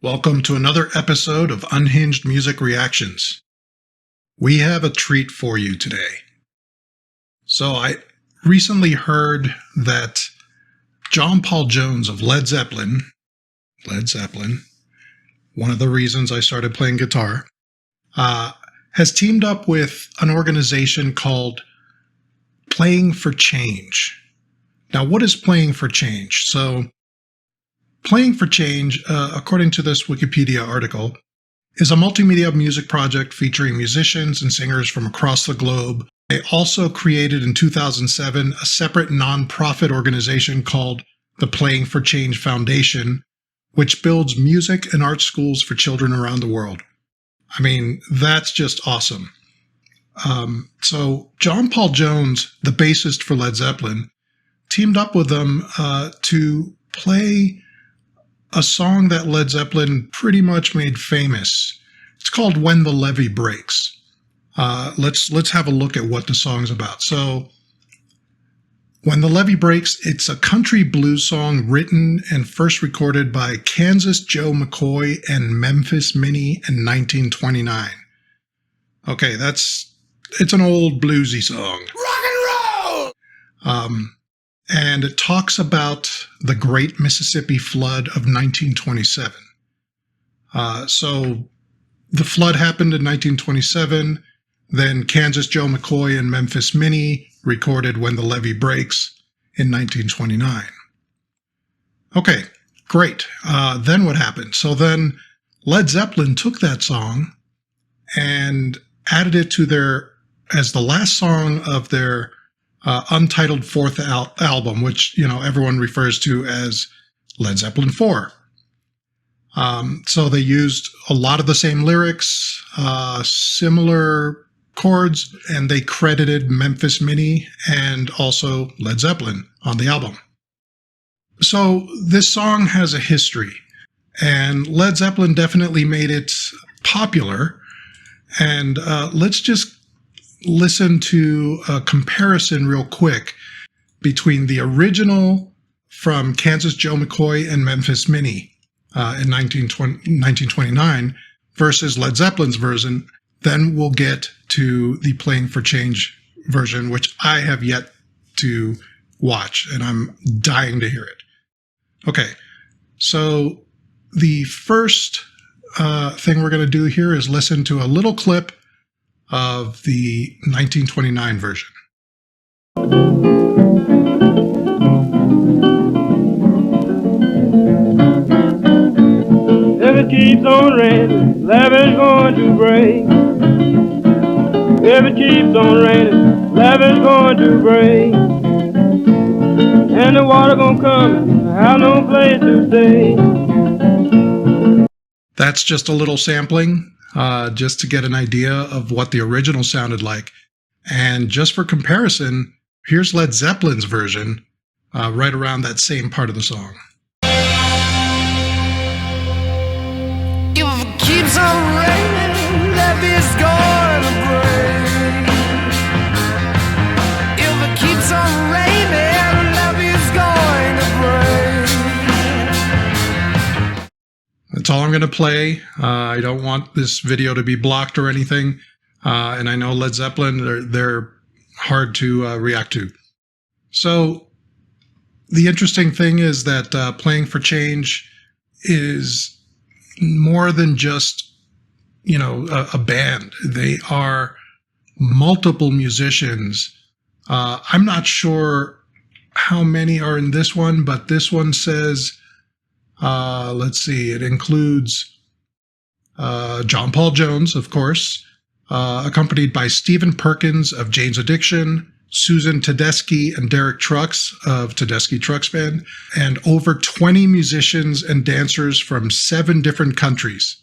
Welcome to another episode of Unhinged Music Reactions. We have a treat for you today. So I recently heard that John Paul Jones of Led Zeppelin, one of the reasons I started playing guitar, has teamed up with an organization called Playing for Change. Now, what is Playing for Change? So, Playing for Change, according to this Wikipedia article, is a multimedia music project featuring musicians and singers from across the globe. They also created in 2007 a separate nonprofit organization called the Playing for Change Foundation, which builds music and art schools for children around the world. I mean, that's just awesome. So John Paul Jones, the bassist for Led Zeppelin, teamed up with them to play a song that Led Zeppelin pretty much made famous. It's called When the Levee Breaks. Let's have a look at what the song's about. So, When the Levee Breaks, it's a country blues song written and first recorded by Kansas Joe McCoy and Memphis Minnie in 1929. Okay, it's an old bluesy song. Rock and roll! And it talks about the Great Mississippi Flood of 1927. So the flood happened in 1927. Then Kansas Joe McCoy and Memphis Minnie recorded When the Levee Breaks in 1929. Okay, great. Then what happened? So then Led Zeppelin took that song and added it to as the last song of their untitled fourth album, which, everyone refers to as Led Zeppelin 4. So they used a lot of the same lyrics, similar chords, and they credited Memphis Minnie and also Led Zeppelin on the album. So this song has a history, and Led Zeppelin definitely made it popular. And let's just listen to a comparison real quick between the original from Kansas Joe McCoy and Memphis Minnie in 1929 versus Led Zeppelin's version. Then we'll get to the Playing for Change version, which I have yet to watch, and I'm dying to hear it. Okay, so the first thing we're going to do here is listen to a little clip of the 1929 version. If it keeps on raining, levee's going to break. If it keeps on raining, levee's going to break. And the water gonna come and have no place to stay. That's just a little sampling. Just to get an idea of what the original sounded like. And just for comparison, here's Led Zeppelin's version, right around that same part of the song. If it keeps on raining, levee's gonna break. If it keeps on raining, levee's going to break. That's all I'm going to play. I don't want this video to be blocked or anything. And I know Led Zeppelin, they're hard to react to. So the interesting thing is that Playing for Change is more than just, a band. They are multiple musicians. I'm not sure how many are in this one, but this one says, let's see, it includes John Paul Jones, of course, accompanied by Stephen Perkins of Jane's Addiction, Susan Tedeschi and Derek Trucks of Tedeschi Trucks Band, and over 20 musicians and dancers from 7 different countries.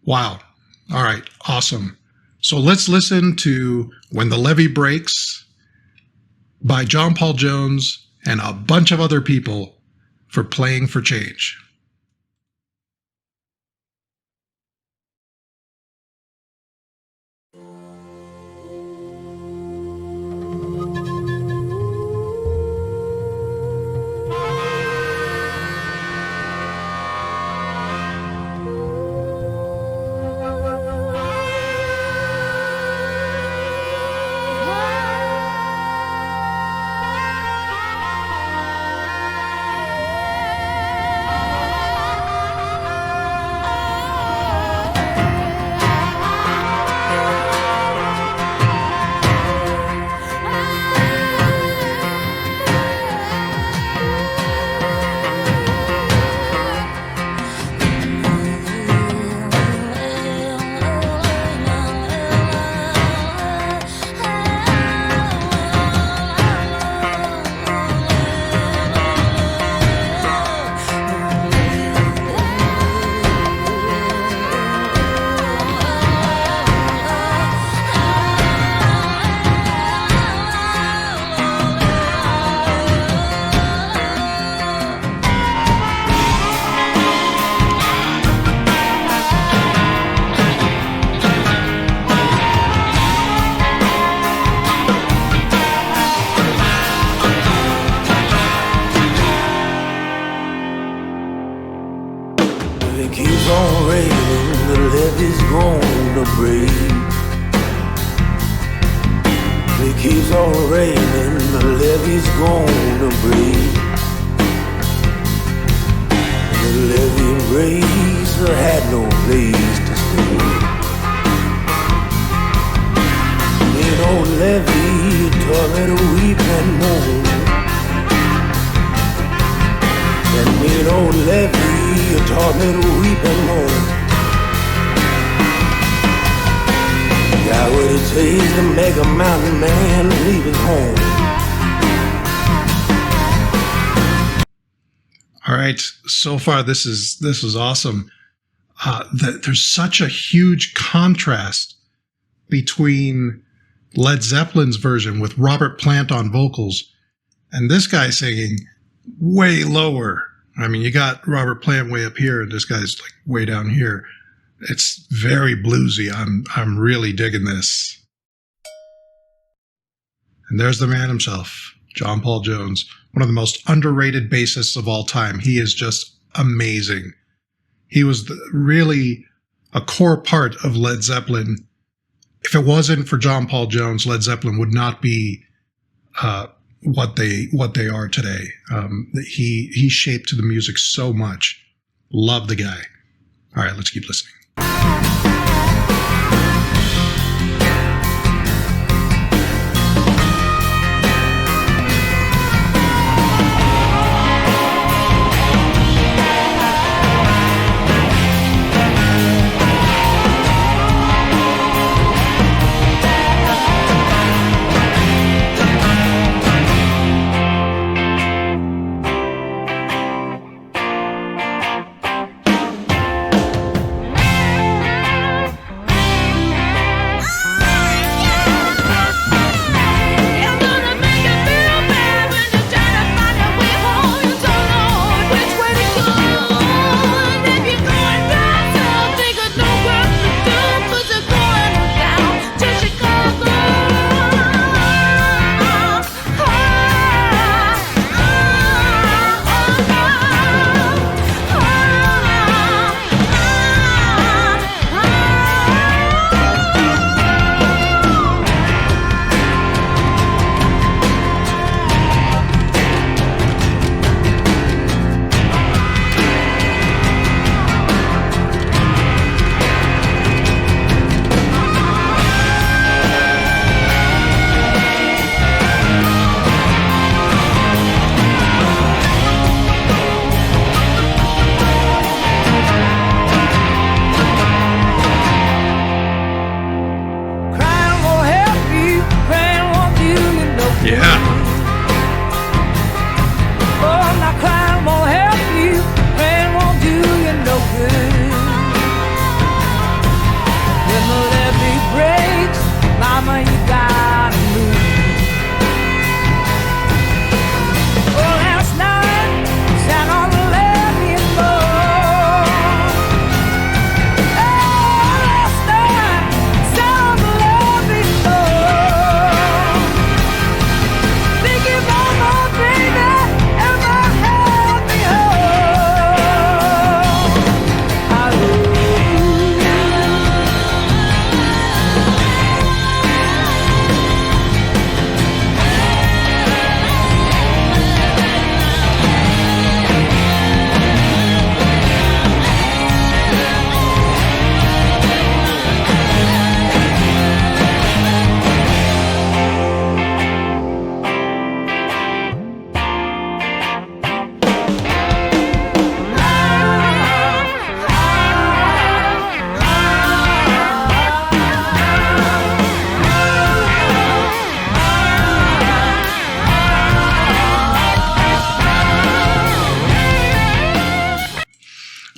Wow. All right. Awesome. So let's listen to When the Levee Breaks by John Paul Jones and a bunch of other people for Playing for Change. break. It keeps on raining, the levee's gonna break. The levee breaks, I had no place to stay. That old levee taught me to weep and moan. That mean old levee taught me to weep and moan. Got what it takes to make a mountain man leave his home. All right, so far this is awesome. There's such a huge contrast between Led Zeppelin's version with Robert Plant on vocals and this guy singing way lower. I mean, you got Robert Plant way up here and this guy's like way down here. It's very bluesy. I'm really digging this. And there's the man himself, John Paul Jones, one of the most underrated bassists of all time. He is just amazing. He was really a core part of Led Zeppelin. If it wasn't for John Paul Jones, Led Zeppelin would not be what they are today. He shaped the music so much. Love the guy. All right, let's keep listening.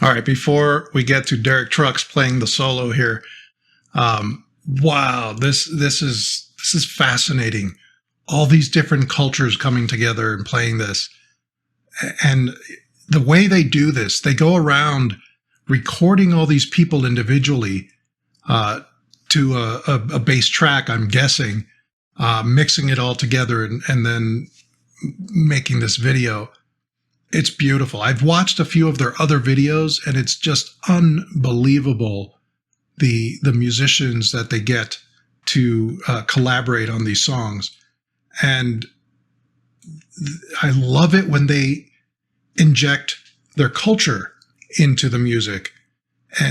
All right, before we get to Derek Trucks playing the solo here, wow, this is fascinating. All these different cultures coming together and playing this, and the way they do this, they go around recording all these people individually to a bass track, I'm guessing, mixing it all together and then making this video. It's beautiful. I've watched a few of their other videos, and it's just unbelievable the musicians that they get to collaborate on these songs. And I love it when they inject their culture into the music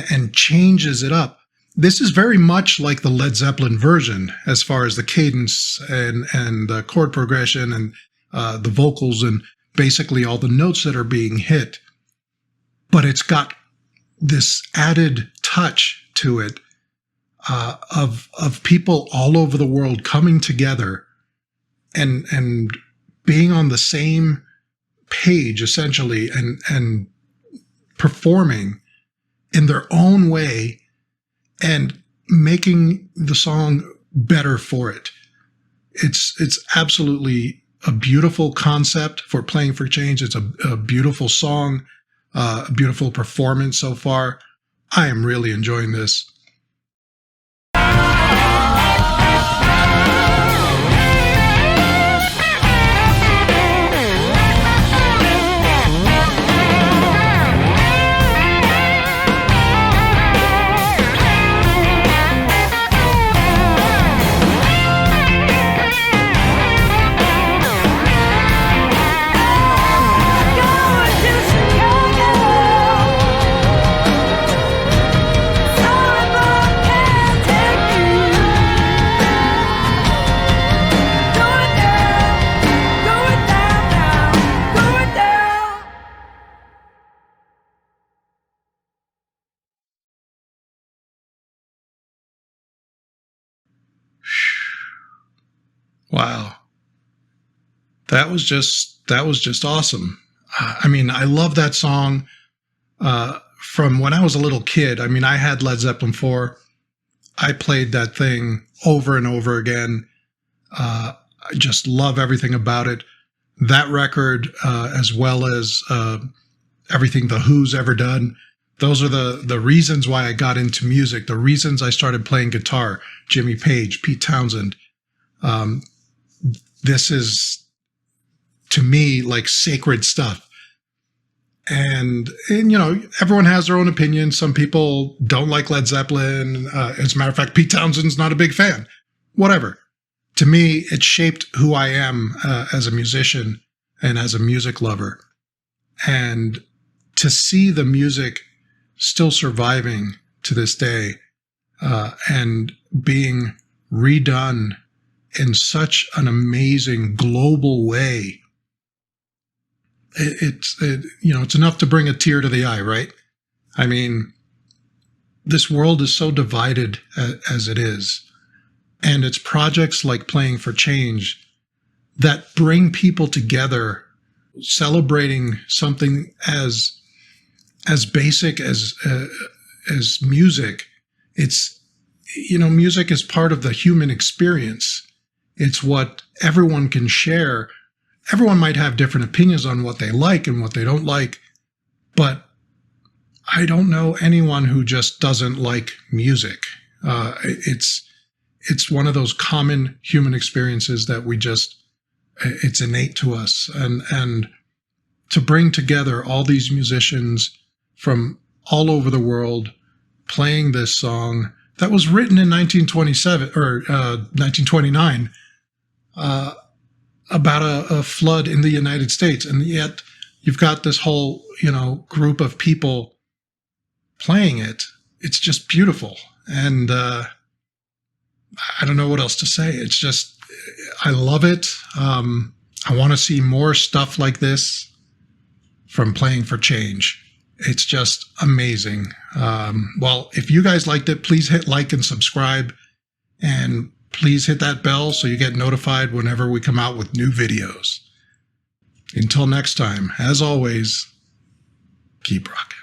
and changes it up. This is very much like the Led Zeppelin version as far as the cadence and the chord progression and the vocals and basically all the notes that are being hit. But it's got this added touch to it of people all over the world coming together and being on the same page essentially and performing in their own way and making the song better for it. It's absolutely a beautiful concept for Playing for Change. It's a beautiful song, a beautiful performance so far. I am really enjoying this. Wow. That was just awesome. I mean, I love that song from when I was a little kid. I mean, I had Led Zeppelin 4. I played that thing over and over again. I just love everything about it. That record, as well as everything The Who's ever done. Those are the reasons why I got into music, the reasons I started playing guitar. Jimmy Page, Pete Townsend. This is, to me, like sacred stuff. And you know, everyone has their own opinion. Some people don't like Led Zeppelin. As a matter of fact, Pete Townsend's not a big fan. Whatever. To me, it shaped who I am as a musician and as a music lover. And to see the music still surviving to this day and being redone in such an amazing global way, it's enough to bring a tear to the eye, right? I mean, this world is so divided as it is, and it's projects like Playing for Change that bring people together, celebrating something as basic as music. It's, you know, music is part of the human experience. It's what everyone can share. Everyone might have different opinions on what they like and what they don't like, but I don't know anyone who just doesn't like music. It's one of those common human experiences that it's innate to us. And to bring together all these musicians from all over the world playing this song that was written in 1927 or 1929, about a flood in the United States. And yet you've got this whole, group of people playing it. It's just beautiful. And I don't know what else to say. It's just, I love it. I want to see more stuff like this from Playing for Change. It's just amazing. Well, if you guys liked it, please hit like and subscribe. And please hit that bell so you get notified whenever we come out with new videos. Until next time, as always, keep rocking.